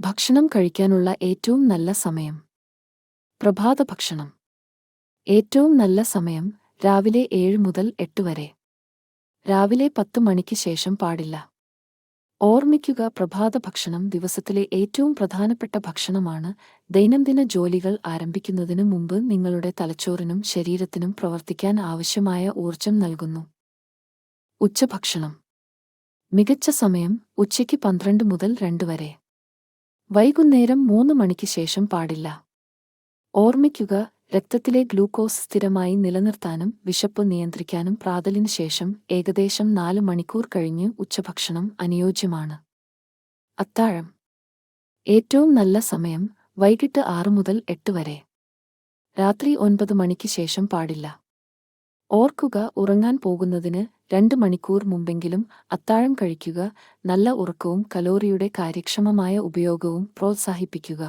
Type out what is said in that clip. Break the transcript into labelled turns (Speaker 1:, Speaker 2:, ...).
Speaker 1: ഭക്ഷണം കഴിക്കാനുള്ള ഏറ്റവും നല്ല സമയം. പ്രഭാത ഭക്ഷണം. ഏറ്റവും നല്ല സമയം രാവിലെ 7 മുതൽ 8 വരെ. രാവിലെ 10 മണിക്ക് ശേഷം പാടില്ല. ഓർമ്മിക്കുക, പ്രഭാത ഭക്ഷണം ദിവസത്തിലെ ഏറ്റവും പ്രധാനപ്പെട്ട ഭക്ഷണമാണ്. ദൈനംദിന ജോലികൾ ആരംഭിക്കുന്നതിനു മുമ്പ് നിങ്ങളുടെ തലച്ചോറിനും ശരീരത്തിനും പ്രവർത്തിക്കാൻ ആവശ്യമായ ഊർജം നൽകുന്നു. ഉച്ചഭക്ഷണം. മികച്ച സമയം ഉച്ചയ്ക്ക് 12 മുതൽ 2 വരെ. വൈകുന്നേരം 3 മണിക്ക് ശേഷം പാടില്ല. ഓർമ്മിക്കുക, രക്തത്തിലെ ഗ്ലൂക്കോസ് സ്ഥിരമായി നിലനിർത്താനും വിശപ്പ് നിയന്ത്രിക്കാനും പ്രാതലിന് ശേഷം ഏകദേശം 4 മണിക്കൂർ കഴിഞ്ഞ് ഉച്ചഭക്ഷണം അനുയോജ്യമാണ്. അത്താഴം. ഏറ്റവും നല്ല സമയം വൈകിട്ട് 6 മുതൽ 8 വരെ. രാത്രി 9 മണിക്ക് ശേഷം പാടില്ല. ഓർക്കുക, ഉറങ്ങാൻ പോകുന്നതിന് 2 മണിക്കൂർ മുമ്പെങ്കിലും അത്താഴം കഴിക്കുക. നല്ല ഉറക്കവും കലോറിയുടെ കാര്യക്ഷമമായ ഉപയോഗവും പ്രോത്സാഹിപ്പിക്കുക.